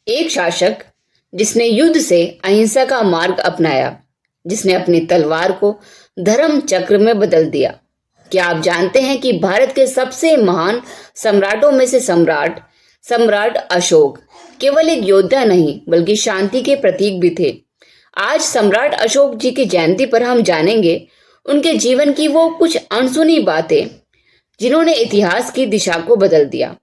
एक शासक जिसने युद्ध से अहिंसा का मार्ग अपनाया, जिसने अपनी तलवार को धर्म चक्र में बदल दिया। क्या आप जानते हैं कि भारत के सबसे महान सम्राटों में से सम्राट अशोक केवल एक योद्धा नहीं बल्कि शांति के प्रतीक भी थे। आज सम्राट अशोक जी की जयंती पर हम जानेंगे उनके जीवन की वो कुछ अनसुनी बातें जिन्होंने इतिहास की दिशा को बदल दिया।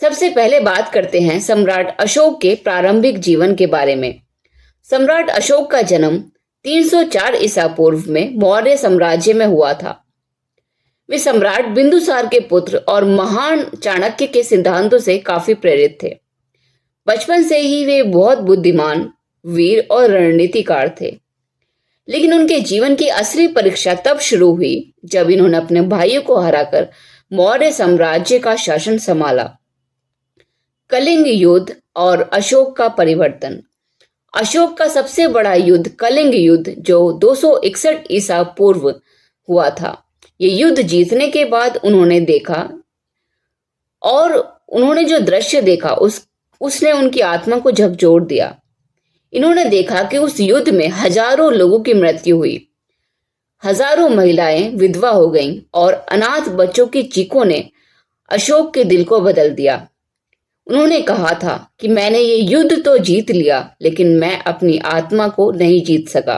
सबसे पहले बात करते हैं सम्राट अशोक के प्रारंभिक जीवन के बारे में। सम्राट अशोक का जन्म 304 ईसा पूर्व में मौर्य साम्राज्य में हुआ था। वे सम्राट बिंदुसार के पुत्र और महान चाणक्य के सिद्धांतों से काफी प्रेरित थे। बचपन से ही वे बहुत बुद्धिमान, वीर और रणनीतिकार थे। लेकिन उनके जीवन की असली परीक्षा तब शुरू हुई जब इन्होंने अपने भाइयों को हराकर मौर्य साम्राज्य का शासन संभाला। कलिंग युद्ध और अशोक का परिवर्तन। अशोक का सबसे बड़ा युद्ध कलिंग युद्ध जो 261 ईसा पूर्व हुआ था। ये युद्ध जीतने के बाद उन्होंने जो दृश्य देखा उसने उनकी आत्मा को झकझोर दिया। इन्होंने देखा कि उस युद्ध में हजारों लोगों की मृत्यु हुई, हजारों महिलाएं विधवा हो गईं और अनाथ बच्चों की चीखों ने अशोक के दिल को बदल दिया। उन्होंने कहा था कि मैंने ये युद्ध तो जीत लिया लेकिन मैं अपनी आत्मा को नहीं जीत सका।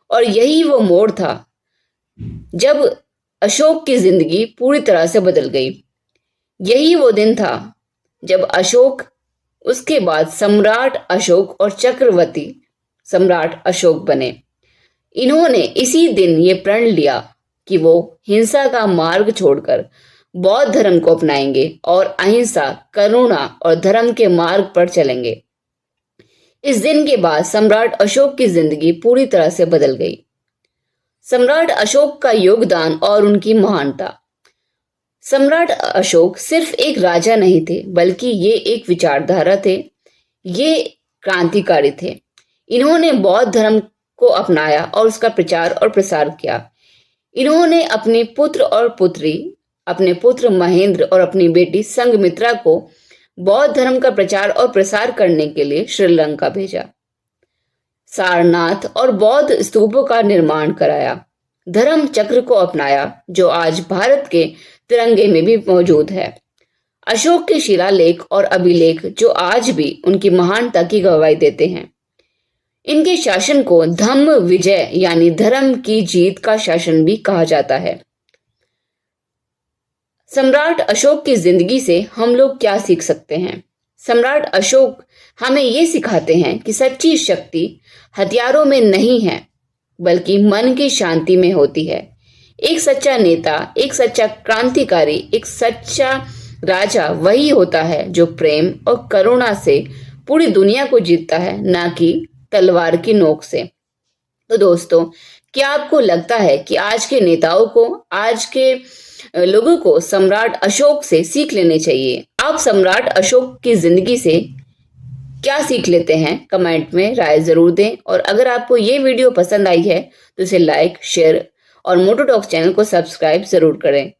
और यही वो मोड़ था जब अशोक की जिंदगी पूरी तरह से बदल गई। यही वो दिन था जब अशोक उसके बाद सम्राट अशोक और चक्रवर्ती सम्राट अशोक बने। इन्होंने इसी दिन ये प्रण लिया कि वो हिंसा का मार्ग छोड़कर बौद्ध धर्म को अपनाएंगे और अहिंसा, करुणा और धर्म के मार्ग पर चलेंगे। इस दिन के बाद सम्राट अशोक की जिंदगी पूरी तरह से बदल गई। सम्राट अशोक का योगदान और उनकी महानता। सम्राट अशोक सिर्फ एक राजा नहीं थे बल्कि ये एक विचारधारा थे। ये क्रांतिकारी थे। इन्होंने बौद्ध धर्म को अपनाया और उसका प्रचार और प्रसार किया। इन्होंने अपने पुत्र महेंद्र और अपनी बेटी संघमित्रा को बौद्ध धर्म का प्रचार और प्रसार करने के लिए श्रीलंका भेजा। सारनाथ और बौद्ध स्तूपों का निर्माण कराया। धर्म चक्र को अपनाया जो आज भारत के तिरंगे में भी मौजूद है। अशोक के शिलालेख और अभिलेख जो आज भी उनकी महानता की गवाही देते हैं। इनके शासन को धम्म विजय यानी धर्म की जीत का शासन भी कहा जाता है। सम्राट अशोक की जिंदगी से हम लोग क्या सीख सकते हैं? सम्राट अशोक हमें ये सिखाते हैं कि सच्ची शक्ति हथियारों में नहीं है बल्कि मन की शांति में होती है। एक सच्चा नेता, एक सच्चा क्रांतिकारी, एक सच्चा राजा वही होता है जो प्रेम और करुणा से पूरी दुनिया को जीतता है, ना कि तलवार की नोक से। तो दोस्तों, क्या आपको लगता है कि आज के नेताओं को, आज के लोगों को सम्राट अशोक से सीख लेने चाहिए? आप सम्राट अशोक की जिंदगी से क्या सीख लेते हैं? कमेंट में राय जरूर दें। और अगर आपको ये वीडियो पसंद आई है तो इसे लाइक, शेयर और मोटो टॉक्स चैनल को सब्सक्राइब जरूर करें।